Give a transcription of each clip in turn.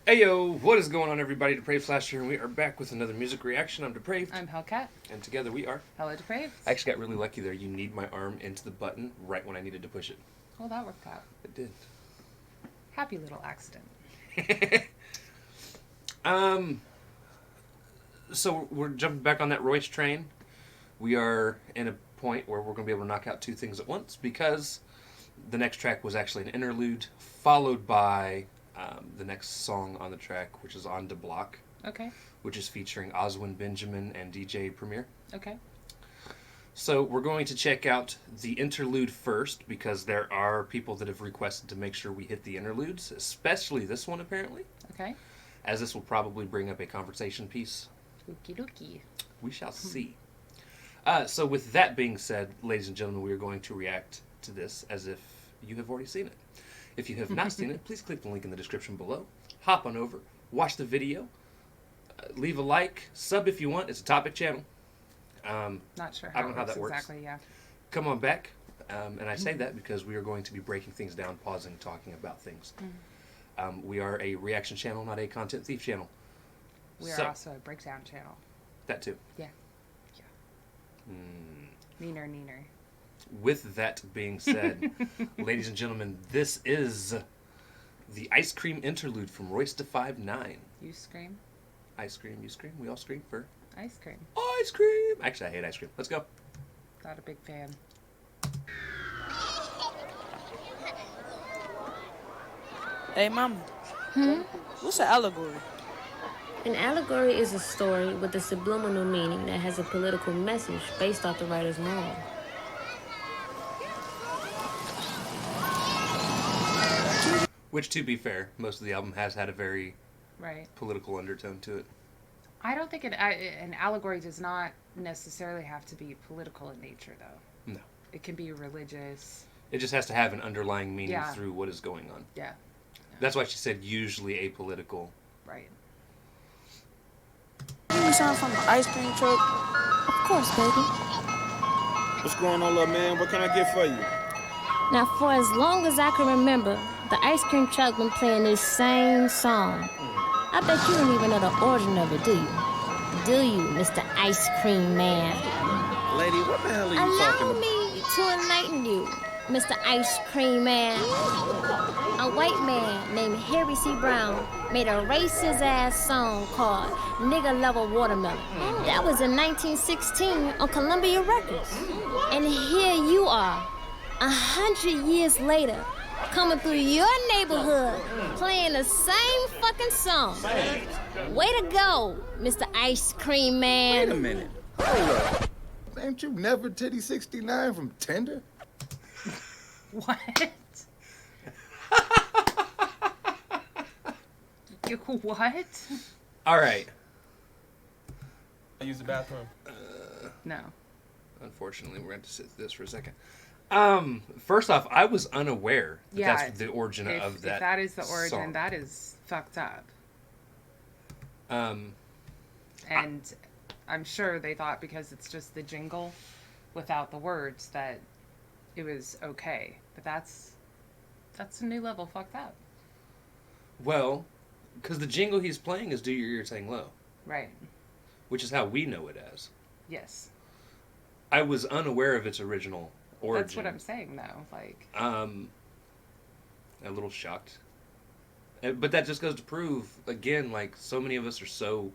Hey yo, what is going on everybody? Depraved Slasher, and we are back with another music reaction. I'm Depraved. I'm Hellcat. And together we are HellaDepraved. I actually got really lucky there. You need my arm into the button right when I needed to push it. Well, that worked out. It did. Happy little accident. So we're jumping back on that Royce train. We are in a point where we're going to be able to knock out two things at once because the next track was actually an interlude, followed by the next song on the track, which is On the Block. Okay. Which is featuring Oswin Benjamin and DJ Premier. Okay. So we're going to check out the interlude first because there are people that have requested to make sure we hit the interludes, especially this one apparently. Okay. As this will probably bring up a conversation piece. Okie dokie. We shall see. So with that being said, ladies and gentlemen, we are going to react to this as if you have already seen it. If you have not seen it, please click the link in the description below. Hop on over, watch the video, leave a like, sub if you want. It's a topic channel. Not sure how, I don't know how that works. Exactly, yeah. Come on back. And I say that because we are going to be breaking things down, pausing, talking about things. We are a reaction channel, not a content thief channel. We are also a breakdown channel. That too. Yeah. Neener. With that being said, ladies and gentlemen, this is the Ice Cream Interlude from Royce da 5'9". You scream. I scream, you scream, we all scream for Ice cream. Ice cream! Actually, I hate ice cream. Let's go. Not a big fan. Hey, Mama. What's an allegory? An allegory is a story with a subliminal meaning that has a political message based off the writer's moral. Which, to be fair, most of the album has had a very right political undertone to it. I don't think an allegory does not necessarily have to be political in nature, though. No. It can be religious. It just has to have an underlying meaning through what is going on. Yeah. That's why she said usually apolitical. Right. You sound from the ice cream truck? Of course, baby. What's going on, little man? What can I get for you? Now, for as long as I can remember, the ice cream truck been playing this same song. I bet you don't even know the origin of it, do you? Do you, Mr. Ice Cream Man? Lady, what the hell are you talking Allow about? me to enlighten you, Mr. Ice Cream Man. A white man named Harry C. Brown made a racist-ass song called Nigga Love a Watermelon. That was in 1916 on Columbia Records. And here you are, 100 years later, coming through your neighborhood, playing the same fucking song. Way to go, Mr. Ice Cream Man. Wait a minute. Hold up. Ain't you never Titty 69 from Tinder? What? What? All right. I use the bathroom. No. Unfortunately, we're going to have to sit through this for a second. First off, I was unaware that that's the origin of that. If that is the origin, song. that is fucked up. And I'm sure they thought because it's just the jingle without the words that it was okay. But that's a new level fucked up. Well, because the jingle he's playing is "Do Your Ears Hang Low," Right. which is how we know it as. Yes. I was unaware of its original origin. That's what I'm saying, though. Like. A little shocked, but that just goes to prove again, like so many of us are so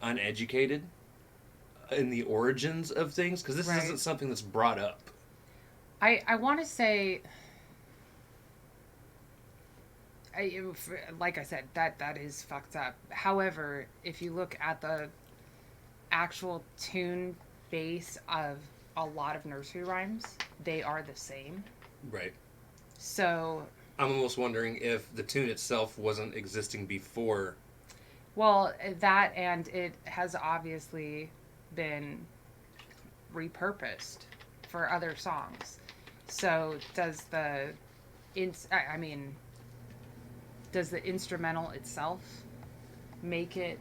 uneducated in the origins of things because this isn't something that's brought up. I want to say, like I said, that is fucked up. However, if you look at the actual tune base of a lot of nursery rhymes, they are the same. Right. So I'm almost wondering if the tune itself wasn't existing before. Well, that and it has obviously been repurposed for other songs. So does the instrumental itself make it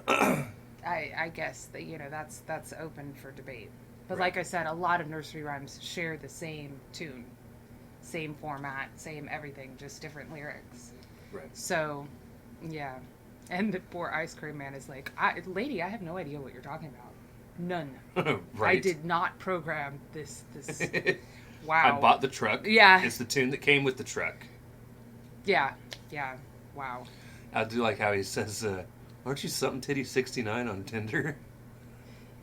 I guess that, that's open for debate. But Right. like I said, a lot of nursery rhymes share the same tune, same format, same everything, just different lyrics. Right. So, yeah. And the poor ice cream man is like, lady, I have no idea what you're talking about. None. Right. I did not program this. Wow. I bought the truck. Yeah. It's the tune that came with the truck. Yeah. Wow. I do like how he says, aren't you something titty 69 on Tinder?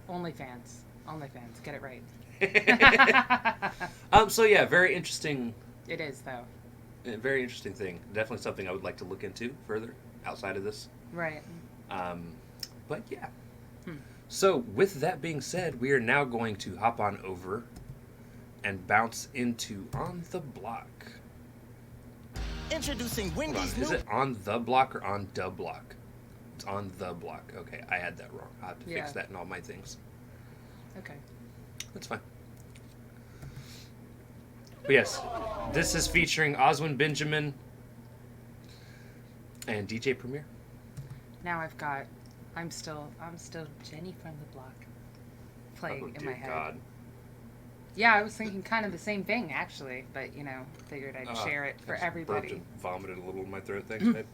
OnlyFans. Get it right. So yeah, very interesting. It is, though. Very interesting thing. Definitely something I would like to look into further outside of this. Right. But yeah. So with that being said, we are now going to hop on over and bounce into On the Block. Introducing Hold on. Wendy's Is new. it On the Block or On the Block? It's On the Block. Okay, I had that wrong. I'll have to fix Yeah. that in all my things. Okay. That's fine. But yes, this is featuring Oswin Benjamin and DJ Premier. Now I'm still Jenny from the Block playing in my head. God. Yeah, I was thinking kind of the same thing actually, but figured I'd share it for I just burped everybody. and vomited a little in my throat. Thanks, babe.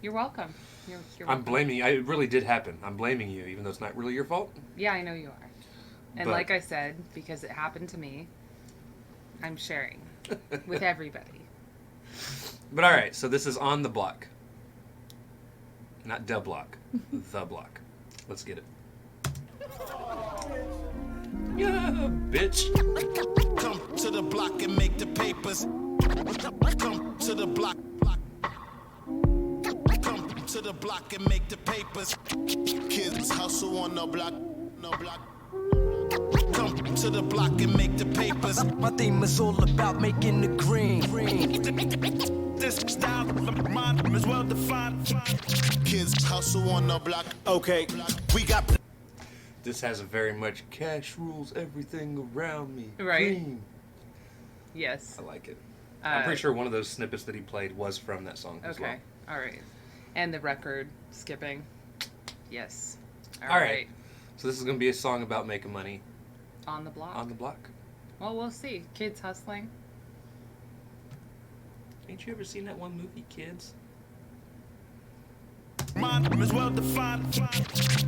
You're welcome. You're I'm welcome. blaming you. It really did happen. I'm blaming you, even though it's not really your fault. Yeah, I know you are. And But- like I said, because it happened to me, I'm sharing with everybody. But all right, so this is On the Block. Not the block. The Block. Let's get it. Yeah, bitch. Come to the block and make the papers. Come to the block. Come to the block and make the papers. Kids hustle on the block. No block. Come to the block and make the papers. My theme is all about making the green. This style of mine is well defined. Kids hustle on the block. Okay, we got. This has a very much cash rules everything around me. Right. Green. Yes. I like it. I'm pretty sure one of those snippets that he played was from that song as well. Okay. All right. And the record skipping. Yes. All right. So this is going to be a song about making money On the Block. on the block. Well, we'll see. Kids hustling. Ain't you ever seen that one movie, Kids? Mine is well defined.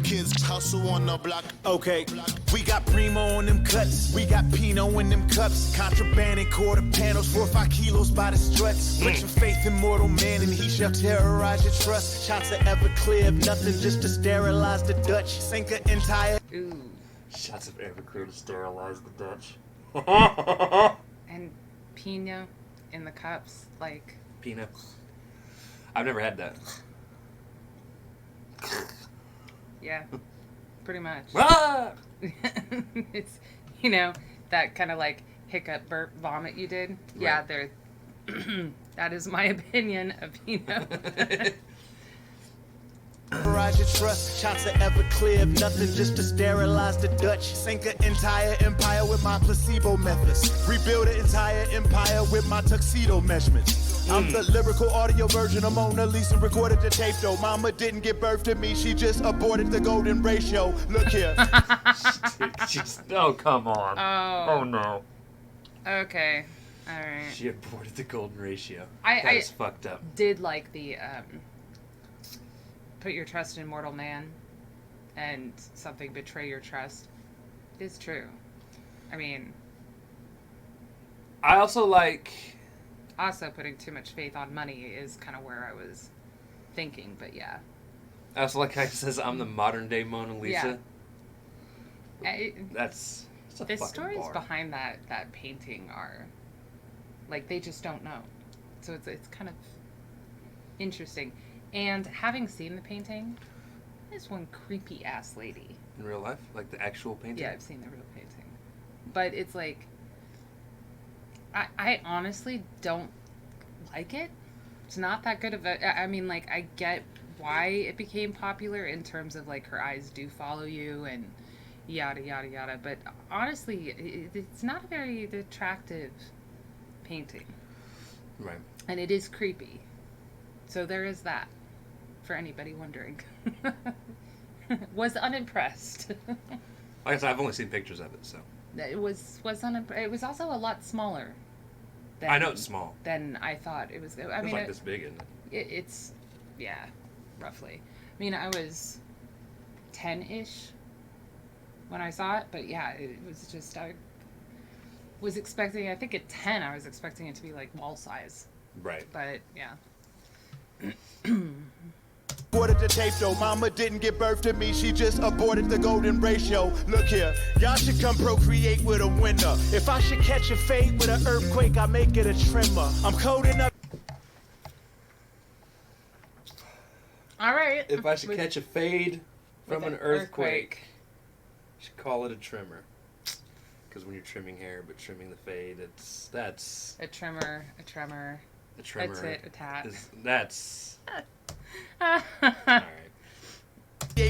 Kids hustle on the block. Okay, we got Primo on them cuts. We got Pinot in them cups. Contraband and quarter panels. 4 or 5 kilos by the struts. Put your faith in mortal man and he shall terrorize your trust. Shots are ever clear of nothing just to sterilize the Dutch. Sink an entire. Ooh. Shots of Everclear to sterilize the Dutch. And Pinot in the cups. Like, Peanut. I've never had that. yeah. Pretty much. Ah! It's, that kind of like hiccup, burp, vomit you did. Yeah, Right. that is my opinion of Pinot. Terrorize your trust. Shots are ever clear of nothing just to sterilize the Dutch. Sink an entire empire with my placebo methods. Rebuild an entire empire with my tuxedo measurements. I'm the lyrical audio version of Mona Lisa, recorded the tape though. Mama didn't give birth to me, she just aborted the golden ratio. Look here. Oh, come on. Oh. Oh, no. Okay. All right. She aborted the golden ratio. I That's fucked up. did like the put your trust in mortal man and something betray your trust. It is true. I mean, I also like... also putting too much faith on money is kind of where I was thinking, but yeah. I also like how he says, I'm the modern day Mona Lisa. That's a the fucking stories bar. behind that painting are like they just don't know, so it's kind of interesting. And having seen the painting, there's one creepy ass lady. In real life? Like the actual painting? Yeah, I've seen the real painting, but it's like I honestly don't like it. It's not that good of a. I mean, like, I get why it became popular in terms of like her eyes do follow you and yada yada yada, but honestly, it's not a very attractive painting. Right. And it is creepy. So there is that. for anybody wondering. Was unimpressed. Like I said, I've only seen pictures of it, so. It was also a lot smaller. I know it's small. Than I thought it was. I It's mean, like this big, isn't it? It's, yeah, roughly. I mean, I was 10-ish when I saw it, but yeah, it was just, I was expecting, I think at 10, I was expecting it to be like wall size. Right. But, yeah. Aborted the tape though, mama didn't give birth to me, she just aborted the golden ratio. Look here, y'all should come procreate with a winner. If I should catch a fade with an earthquake, I make it a tremor. I'm cold enough. All right. If I should catch a fade from an earthquake, you should call it a trimmer. Because when you're trimming hair, but trimming the fade, that's... A tremor. A tremor. A tat. That's... Alright.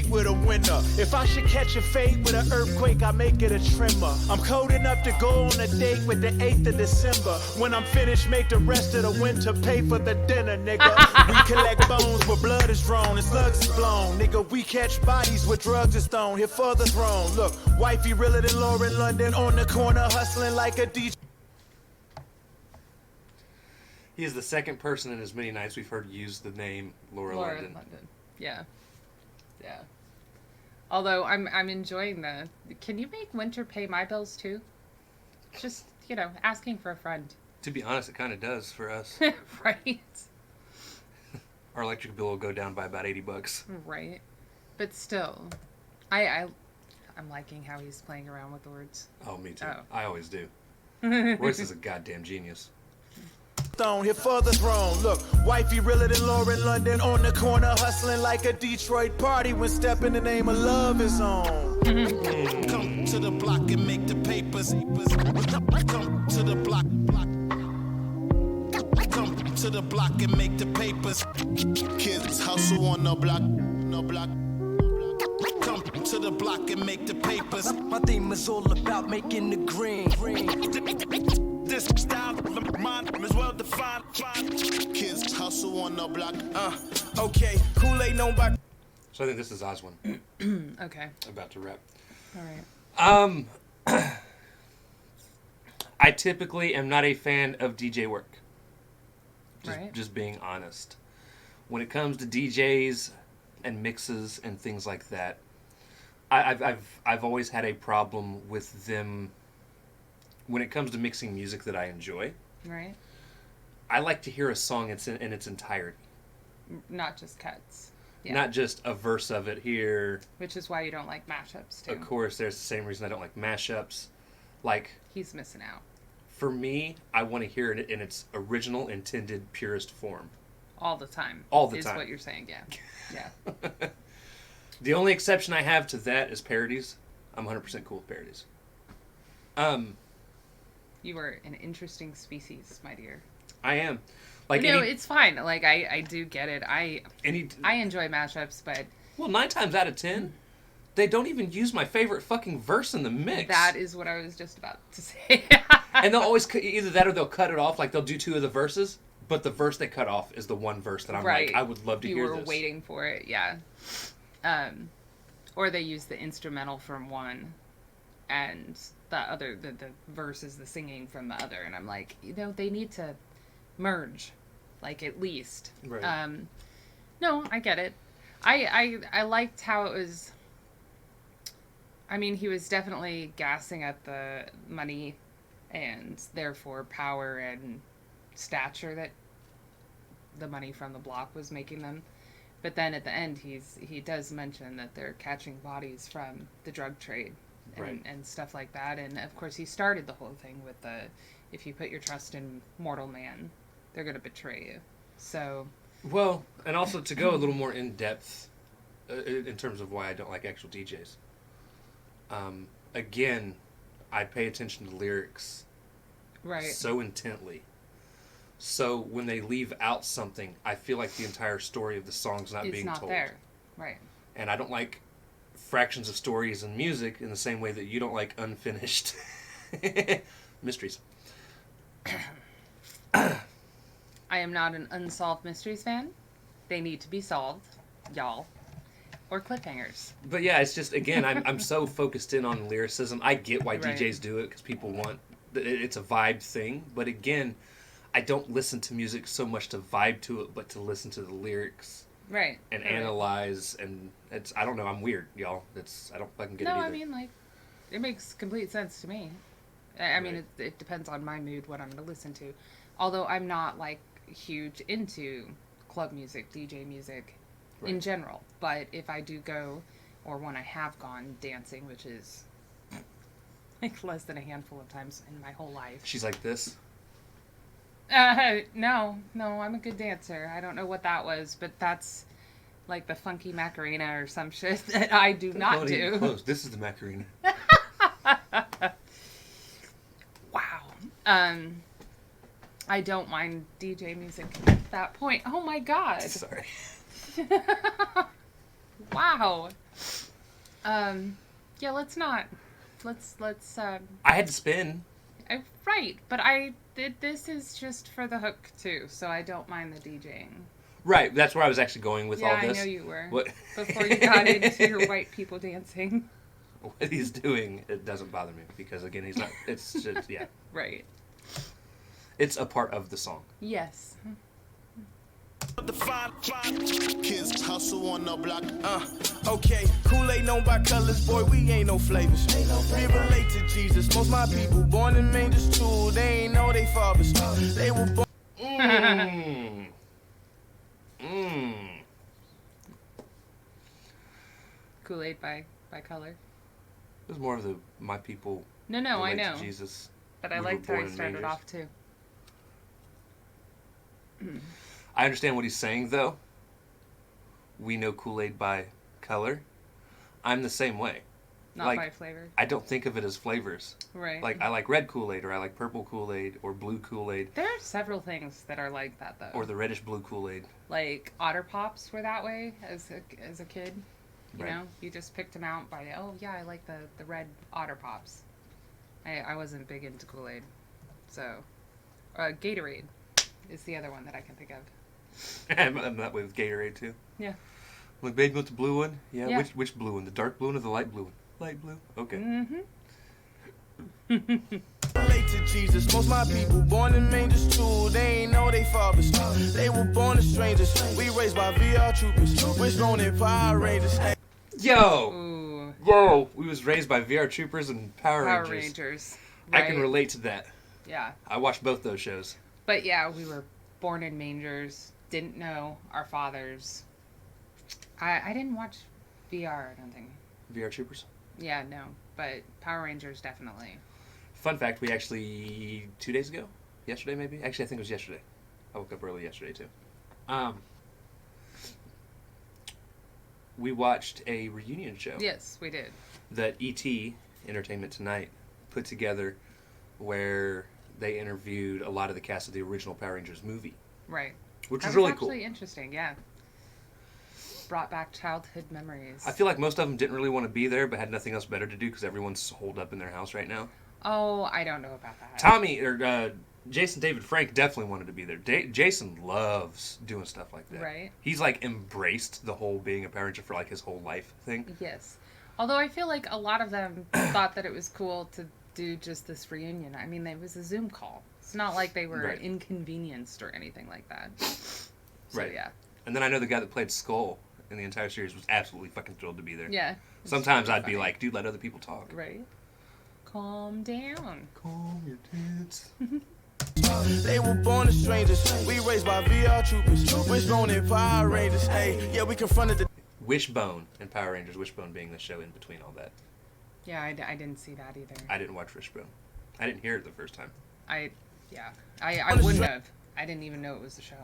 With a winner. If I should catch a fade with an earthquake, I make it a tremor. I'm cold enough to go on a date with the 8th of December. When I'm finished, make the rest of the winter pay for the dinner, nigga. We collect bones where blood is drawn and slugs is blown. Nigga, we catch bodies where drugs is thrown. Here for the throne. Look, wifey realer than Lauren London on the corner hustling like a DJ. He is the second person in as many nights we've heard use the name Laura London. Yeah. Yeah. Although I'm enjoying the... Can you make winter pay my bills too? Just, asking for a friend. To be honest, it kind of does for us. Right? Our electric bill will go down by about $80. Right. But still, I'm liking how he's playing around with the words. Oh, me too. Oh. I always do. Royce is a goddamn genius. Stone here for the throne. Look, wifey realer than Lauren London on the corner hustling like a Detroit party when step in the name of love is on. Come to the block and make the papers. Come to the block. Come to the block and make the papers. Kids hustle on the block. No block. Come to the block and make the papers. My theme is all about making the green. This style of mine is well defined. Kids hustle on the block. Okay, Kool-Aid known by. So I think this is Oswin. Okay. About to wrap. All right. I typically am not a fan of DJ work. Just being honest. When it comes to DJs and mixes and things like that, I've always had a problem with them. When it comes to mixing music that I enjoy, Right. I like to hear a song in its entirety. Not just cuts. Yeah. Not just a verse of it here. Which is why you don't like mashups, too. Of course, there's the same reason I don't like mashups. Like, He's missing out. for me, I want to hear it in its original, intended, purest form. All the time. All the is time. Is what you're saying, yeah. Yeah. The only exception I have to that is parodies. I'm 100% cool with parodies. You are an interesting species, my dear. I am. Like, it's fine. Like, I do get it. I enjoy mashups, but... Well, 9 times out of 10, they don't even use my favorite fucking verse in the mix. That is what I was just about to say. And they'll always... Either that or they'll cut it off. Like, they'll do 2 of the verses, but the verse they cut off is the one verse that I'm like, I would love to hear this. You were waiting for it, yeah. Or they use the instrumental from one, and the verse is the singing from the other, and I'm like, they need to merge, like, at least. Right. No, I get it. I liked how it was. I mean, he was definitely gassing up the money and therefore power and stature that the money from the block was making them. But then at the end, he does mention that they're catching bodies from the drug trade and stuff like that. And of course, he started the whole thing with if you put your trust in mortal man, they're going to betray you. So. Well, and also to go a little more in depth in terms of why I don't like actual DJs. Again, I pay attention to lyrics so intently. So when they leave out something, I feel like the entire story of the song's not being told. It's not there. Right. And I don't like fractions of stories in music in the same way that you don't like unfinished mysteries. I am not an Unsolved Mysteries fan. They need to be solved. y'all. Or cliffhangers. But yeah, it's just, again, I'm so focused in on lyricism. I get why Right. DJs do it, because people want, it's a vibe thing. But again, I don't listen to music so much to vibe to it, but to listen to the lyrics. Right. And right. analyze, and it's, I don't know, I'm weird, y'all. I don't fucking get it either. No, I mean, like, it makes complete sense to me. I mean, it depends on my mood, what I'm going to listen to. Although I'm not, like, huge into club music, DJ music in general. But if I do go, or when I have gone dancing, which is, like, less than a handful of times in my whole life. She's like this? No, I'm a good dancer. I don't know what that was, but that's like the funky Macarena or some shit that I do not do. Close. This is the Macarena. Wow. I don't mind DJ music at that point. Oh my god. Sorry. Wow. Yeah, let's not. Let's. I had to spin. Right, but this is just for the hook too, so I don't mind the DJing. Right, that's where I was actually going with all this. Yeah, I know you were. What? Before you got into your white people dancing. What he's doing, it doesn't bother me, because again, he's not, it's just, yeah. Right. It's a part of the song. Yes. Kids hustle on the block. Okay, Kool-Aid known by colors, boy, we ain't no flavors. We relate to Jesus. Most my people born in mangers too. They ain't know they fathers. They were born. Kool-Aid by color. It was more of the my people. No, I relate to know. Jesus. But I We liked were how born he in started mangers. off too. I understand what he's saying, though. We know Kool-Aid by color. I'm the same way. Not like, by flavor. I don't think of it as flavors. Right. Like, I like red Kool-Aid, or I like purple Kool-Aid, or blue Kool-Aid, There are several things that are like that though. or the reddish blue Kool-Aid. Like Otter Pops were that way as a kid. You Right. know, you just picked them out by oh yeah, I like the red Otter Pops. I wasn't big into Kool-Aid, so Gatorade is the other one that I can think of. I'm that way with Gatorade, too. Yeah. Like, babe, you want the blue one? Yeah, Yeah. Which blue one? The dark blue one or the light blue one? Light blue? Okay. Mm-hmm. Relate to Jesus. Most my people born in mangers too. They ain't know they fathers. They were born as strangers. We raised by VR troopers. Wishbone and Power Rangers. Yo! Ooh. Yo! We was raised by VR Troopers and Power Rangers. Rangers. I can Right. relate to that. Yeah. I watched both those shows. But yeah, we were born in mangers, didn't know our fathers. I didn't watch VR, I don't think. VR Troopers. Yeah, no. But Power Rangers, definitely. Fun fact, we actually, 2 days ago? Yesterday, maybe? Actually, I think it was yesterday. I woke up early yesterday, too. We watched a reunion show Yes, we did. that ET, Entertainment Tonight, put together where they interviewed a lot of the cast of the original Power Rangers movie. Right. Which That was really actually cool. interesting, yeah. Brought back childhood memories. I feel like most of them didn't really want to be there, but had nothing else better to do because everyone's holed up in their house right now. Oh, I don't know about that. Tommy, or Jason David Frank definitely wanted to be there. Jason loves doing stuff like that. Right. He's, like, embraced the whole being a Power Ranger for, like, his whole life thing. Yes. Although I feel like a lot of them thought that it was cool to do just this reunion. I mean, it was a Zoom call. It's not like they were Right. inconvenienced or anything like that. So, Right. yeah. And then I know the guy that played Skull in the entire series was absolutely fucking thrilled to be there. Yeah. It's Sometimes really I'd be funny. like, dude, let other people talk. Right. Calm down. Calm your tits. They were born as strangers. We raised by VR troopers. Wishbone and Power Rangers. Hey, yeah, we confronted the. Wishbone and Power Rangers, Wishbone being the show in between all that. Yeah, I didn't see that either. I didn't watch Wishbone. I didn't hear it the first time. I wouldn't have. I didn't even know it was a show.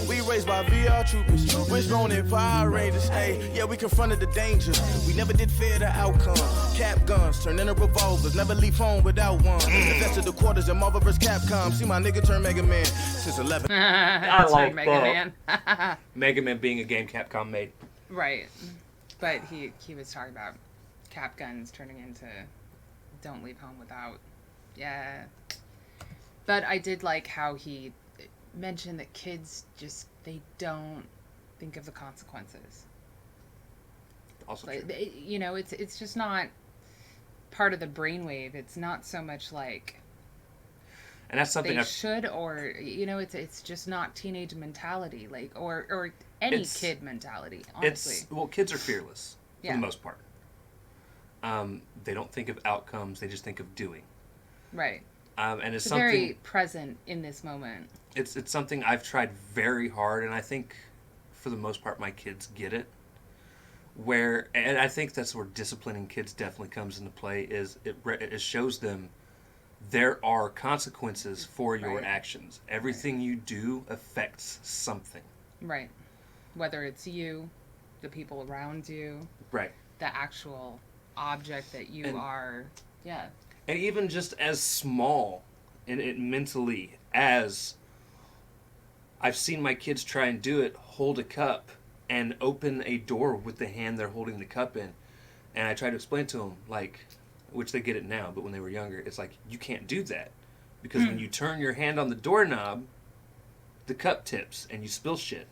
We raised by VR troopers. Wishbone and Power Rangers. Hey, yeah, we confronted the danger. We never did fear the outcome. Cap guns turn into revolvers. Never leave home without one. Invested the quarters in Marvel vs. Capcom. See my nigga turn Mega Man since 11. I like Mega that. Man. Mega Man being a game Capcom made. Right. But he was talking about cap guns turning into don't leave home without. Yeah. But I did like how he mentioned that kids just, they don't think of the consequences. Also Like, true. you know, it's just not part of the brainwave. It's not so much like And that's something they should, or you know, it's just not teenage mentality, like or any kid mentality. Honestly, kids are fearless for Yeah. the most part. They don't think of outcomes; they just think of doing. right. And It's something very present in this moment. it's something I've tried very hard, and I think for the most part my kids get it. And I think that's where disciplining kids definitely comes into play. Is it shows them there are consequences for your Right. actions. Everything you do affects something. Right. Whether it's you, the people around you, Right. the actual object that you are. Yeah. And even just as small in it mentally as I've seen my kids try and do it, hold a cup and open a door with the hand they're holding the cup in. And I try to explain to them, like, which they get it now, but when they were younger, it's like, you can't do that. Because when you turn your hand on the doorknob, the cup tips and you spill shit.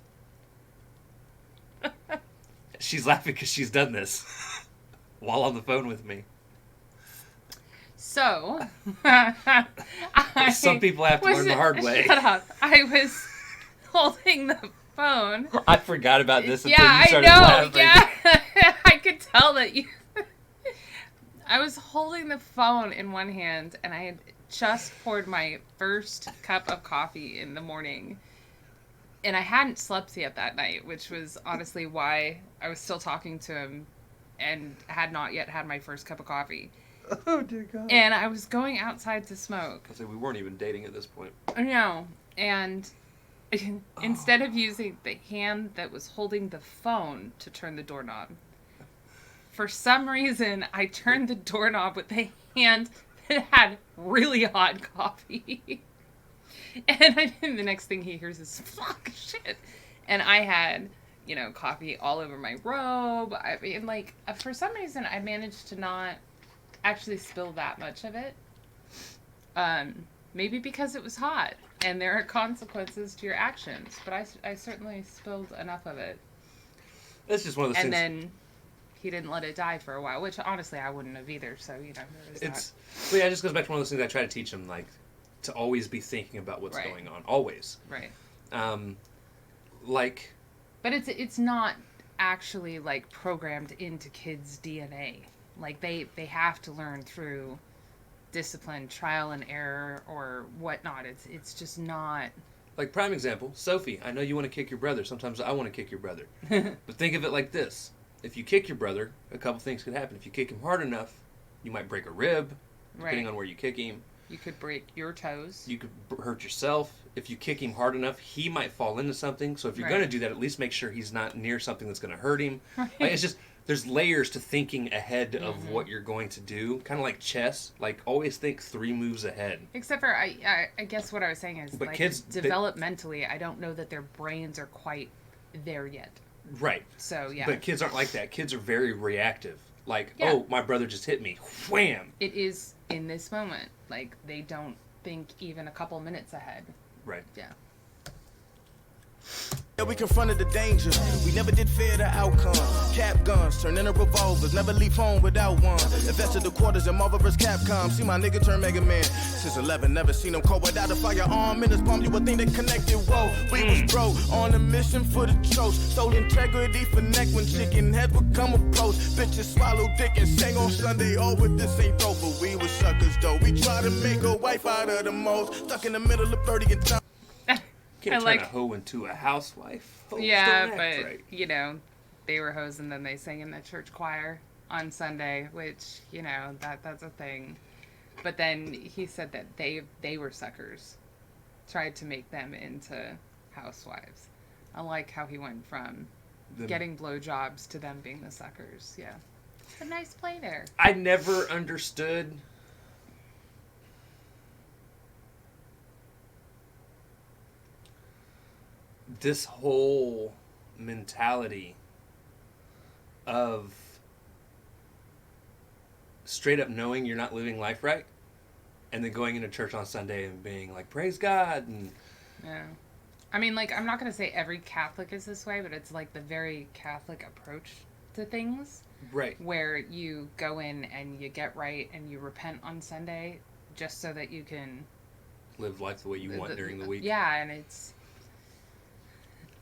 She's laughing because she's done this while on the phone with me. So, Some people have to learn the hard way. Shut up. I was holding the phone. I forgot about this until Yeah, you started I know. laughing. Yeah, I could tell that you. I was holding the phone in one hand, and I had just poured my first cup of coffee in the morning, and I hadn't slept yet that night, which was honestly why I was still talking to him, and had not yet had my first cup of coffee. Oh dear God. And I was going outside to smoke. I said we weren't even dating at this point. No, and instead of using the hand that was holding the phone to turn the doorknob, for some reason I turned the doorknob with the hand that had really hot coffee. And the next thing he hears is, fuck, shit. And I had, you know, coffee all over my robe. I mean, like, for some reason I managed to not actually spill that much of it. Maybe because it was hot and there are consequences to your actions, but I certainly spilled enough of it. It's just one of those And things. then he didn't let it die for a while, which honestly I wouldn't have either. So, you know, there was But yeah, it just goes back to one of those things I try to teach them, like, to always be thinking about what's Right. going on. Always. that. Right. Like, But it's not actually like programmed into kids' DNA. Like they have to learn through discipline, trial and error, or whatnot. It's just not. like prime example, Sophie, I know you want to kick your brother. Sometimes I want to kick your brother. But think of it like this. If you kick your brother, a couple things could happen. If you kick him hard enough, you might break a rib, depending Right. on where you kick him. You could break your toes. You could hurt yourself. If you kick him hard enough, he might fall into something. So if you're Right. going to do that, at least make sure he's not near something that's going to hurt him. Like, it's just, there's layers to thinking ahead of what you're going to do. Kind of like chess. Like, always think 3 moves ahead. Except for I guess what I was saying is But like kids, developmentally, I don't know that their brains are quite there yet. Right. So yeah, But kids aren't like that. Kids are very reactive. Like, Yeah. oh, my brother just hit me. Wham! it is in this moment. Like they don't think even a couple minutes ahead. Right. Yeah. Yeah, we confronted the danger. We never did fear the outcome. Cap guns turn into revolvers. Never leave home without one. Invested the quarters in Marvel vs. Capcom. See my nigga turn Mega Man. Since 11, never seen him cold without a firearm in his palm. You would think they connected. Whoa, we was broke on a mission for the tropes. Sold integrity for neck when chicken head would come approach. Bitches swallow dick and sang on Sunday. Oh, but this ain't dope. But we was suckers though. We tried to make a wife out of the most. Stuck in the middle of 30 and time. Can't I turn like- a hoe into a housewife. Hoes Yeah, don't but act right. you know, they were hoes and then they sang in the church choir on Sunday, which you know that's a thing. But then he said that they were suckers, tried to make them into housewives. I like how he went from getting blowjobs to them being the suckers. Yeah, it's a nice play there. I never understood this whole mentality of straight up knowing you're not living life right and then going into church on Sunday and being like, praise God. And Yeah. I mean, like, I'm not going to say every Catholic is this way, but it's like the very Catholic approach to things. Right. Where you go in and you get right and you repent on Sunday just so that you can live life the way you want during the week. Yeah, and it's...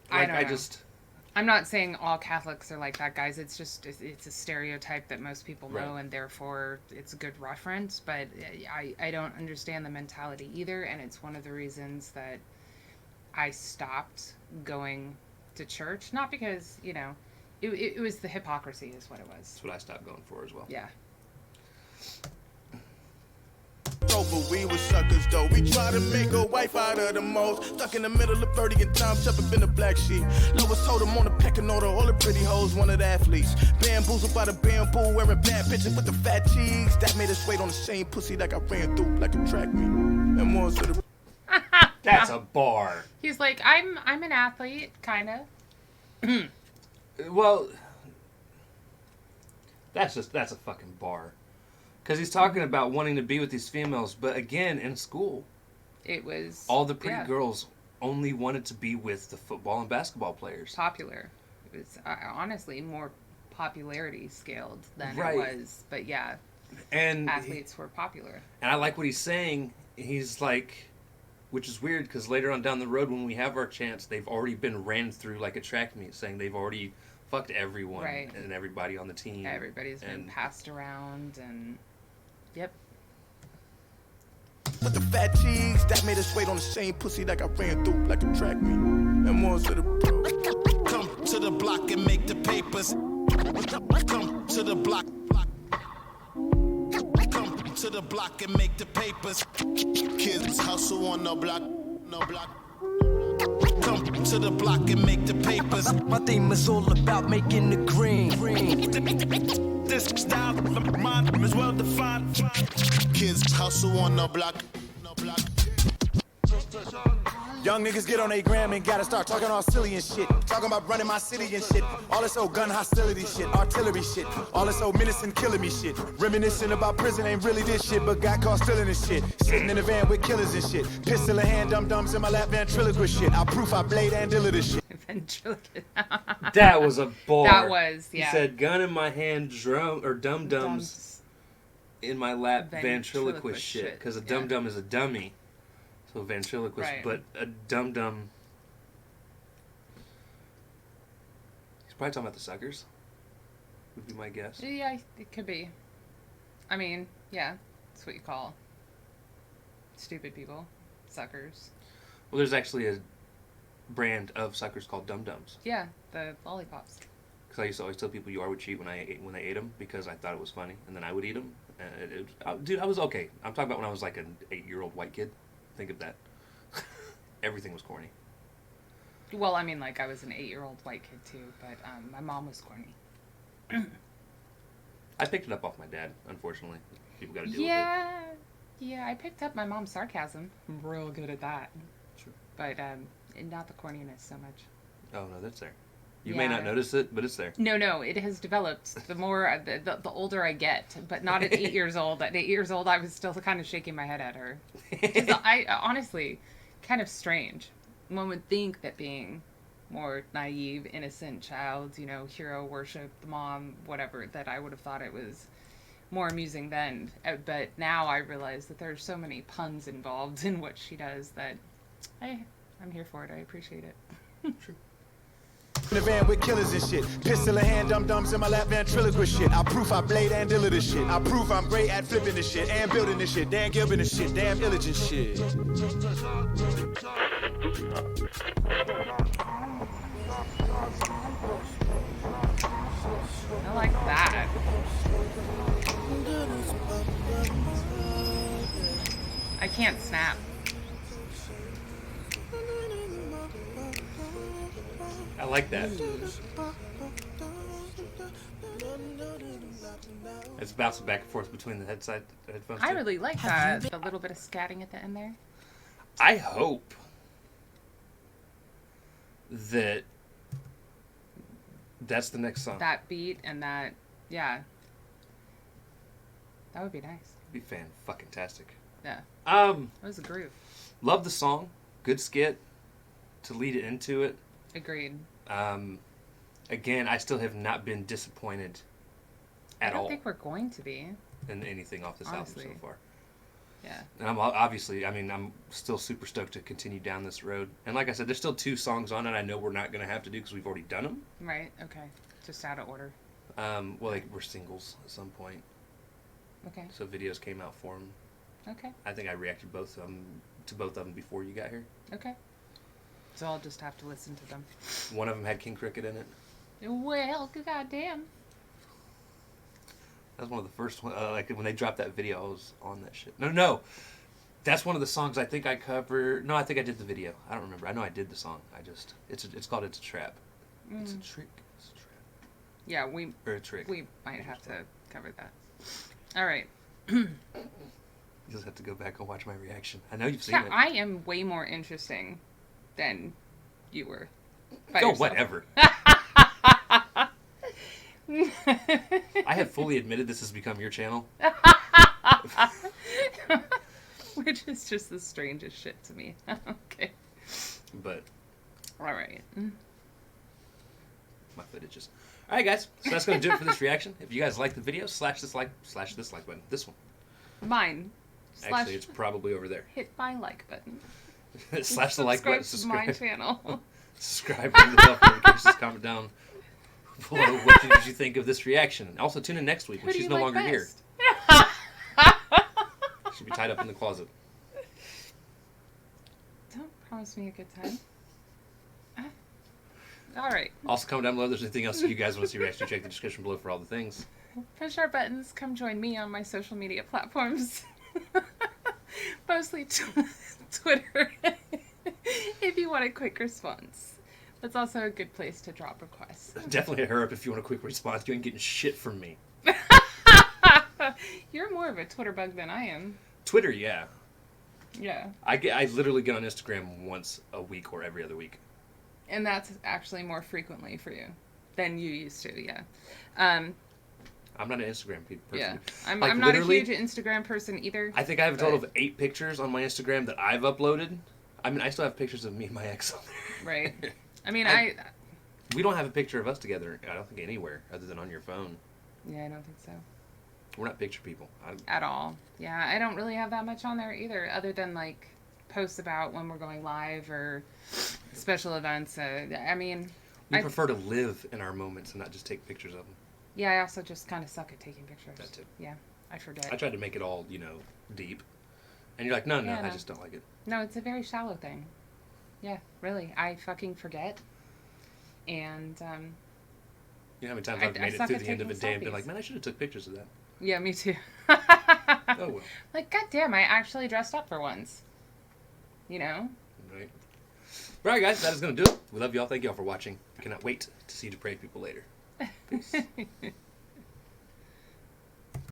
Like, I don't know. I'm not saying all Catholics are like that, guys. It's just, it's a stereotype that most people know, right. and therefore it's a good reference. But I don't understand the mentality either, and it's one of the reasons that I stopped going to church. Not because, you know, it was the hypocrisy is what it was. That's what I stopped going for as well. Yeah. But we were suckers though. We try to make a wife out of the most. Stuck in the middle of 30 and time, jump up in the black sheep. Lois told him on the pecking order, all the pretty hoes, one of the athletes. Bamboozled by the bamboo, wearing bad bitches with the fat cheeks. That made us wait on the same pussy like I ran through, like a track meet. And more to the... That's a bar. He's like, I'm an athlete, kind of. Well, that's a fucking bar. Because he's talking about wanting to be with these females, but again, in school, it was all the pretty girls only wanted to be with the football and basketball players. Popular. It was honestly more popularity scaled than it was, but yeah, and athletes were popular. And I like what he's saying. He's like, which is weird because later on down the road when we have our chance, they've already been ran through like a track meet, saying they've already fucked everyone and everybody on the team. Everybody's been passed around and. Yep. With the fat cheeks, that made us wait on the same pussy like I ran through, like a track meet. And more to the pro. Come to the block and make the papers. Come to the block. Come to the block and make the papers. Kids hustle on the block. No block. Come to the block and make the papers. My theme is all about making the green. This style of mine is well defined. Kids hustle on the block. No block. Young niggas get on a gram and gotta start talking all silly and shit. Talking about running my city and shit. All this old gun hostility shit, artillery shit. All this old menacing killing me shit. Reminiscing about prison ain't really this shit, but got caught stealing this shit. Sitting in the van with killers and shit. Pistol in hand, dum-dums in my lap, ventriloquist shit. I proof I blade and dealer this shit. That was a bar. That was, yeah. He said, gun in my hand, dum-dums in my lap, ventriloquist shit. Because a dum-dum is a dummy. So ventriloquist, but a dum-dum... He's probably talking about the suckers, would be my guess. Yeah, it could be. I mean, yeah, that's what you call stupid people. Suckers. Well, there's actually a brand of suckers called dum-dums. Yeah, the lollipops. Because I used to always tell people I would cheat when I ate them because I thought it was funny, and then I would eat them. Dude, I was okay. I'm talking about when I was like an 8-year-old white kid. Think of that. Everything was corny. Well, I mean, like, I was an 8-year-old white kid, too, but my mom was corny. I picked it up off my dad, unfortunately. People got to deal with it. Yeah, I picked up my mom's sarcasm. I'm real good at that. Sure. But not the corniness so much. Oh, no, that's there. You may not notice it, but it's there. No, it has developed. The more, the older I get, but not at 8 years old. At 8 years old, I was still kind of shaking my head at her. I honestly, kind of strange. One would think that being more naive, innocent child, hero worship, the mom, whatever, that I would have thought it was more amusing then. But now I realize that there's so many puns involved in what she does that I'm here for it. I appreciate it. True. In the van with killers and shit. Pistol in hand, dum-dums in my lap, ventriloquist shit. I proof I blade and dealer this shit. I prove I'm great at flipping this shit and building this shit. Dan Gilbert this shit. Damn illigent shit. I like that. I can't snap. I like that. It's bouncing back and forth between the headphones. I really like that. The little bit of scatting at the end there. I hope that that's the next song. That beat and that, yeah. That would be nice. It'd be fan-fucking-tastic. Yeah. That was a groove. Love the song. Good skit. to lead it into it. Agreed. Again, I still have not been disappointed at all. I don't think we're going to be. In anything off this Honestly. album so far. Yeah. And I'm still super stoked to continue down this road. And like I said, there's still 2 songs on it I know we're not going to have to do because we've already done them. Right, okay. Just out of order. Well, like, we're singles at some point. Okay. So videos came out for them. Okay. I think I reacted to both of them before you got here. Okay. So I'll just have to listen to them. One of them had King Cricket in it. Well, goddamn. That was one of the first ones. Like, when they dropped that video, I was on that shit. No. That's one of the songs I think I covered. No, I think I did the video. I don't remember. I know I did the song. It's called It's a Trap. It's a trick. It's a trap. Yeah, Or a trick. we might have to cover that. All right. You just have to go back and watch my reaction. I know you've seen it. I am way more interesting than you were. Oh, whatever. I have fully admitted this has become your channel. Which is just the strangest shit to me. Okay. But. Alright. My footage is. Alright, guys. So that's going to do it for this reaction. If you guys like the video, slash this like button. This one. Mine. Actually, it's probably over there. Hit my like button. Slash the like button. Subscribe to my channel. Subscribe, ring the bell for notifications, comment down below what did you think of this reaction. Also, tune in next week when she's no longer here. She'll be tied up in the closet. Don't promise me a good time. All right. Also, comment down below if there's anything else you guys want to see reaction. Check the description below for all the things. Push our buttons. Come join me on my social media platforms. Mostly Twitter. If you want a quick response. That's also a good place to drop requests. Definitely hit her up if you want a quick response. You ain't getting shit from me. You're more of a Twitter bug than I am. Twitter, yeah. Yeah. I literally get on Instagram once a week or every other week. And that's actually more frequently for you than you used to, yeah. I'm not an Instagram person. Yeah. I'm not a huge Instagram person either. I think I have a total of 8 pictures on my Instagram that I've uploaded. I mean, I still have pictures of me and my ex on there. Right. I mean, we don't have a picture of us together, I don't think, anywhere other than on your phone. Yeah, I don't think so. We're not picture people. At all. Yeah, I don't really have that much on there either, other than, like, posts about when we're going live or special events. I mean... We prefer to live in our moments and not just take pictures of them. Yeah, I also just kind of suck at taking pictures. That too. Yeah, I forget. I tried to make it all, deep. And you're like, no, I just don't like it. No, it's a very shallow thing. Yeah, really. I fucking forget. And, you know how many times I've made it through the end of a day and been like, man, I should have took pictures of that. Yeah, me too. Oh, well. Like, goddamn, I actually dressed up for once. You know? Right. Alright, guys, that is going to do it. We love y'all. Thank y'all for watching. I cannot wait to see Depraved people later. Peace.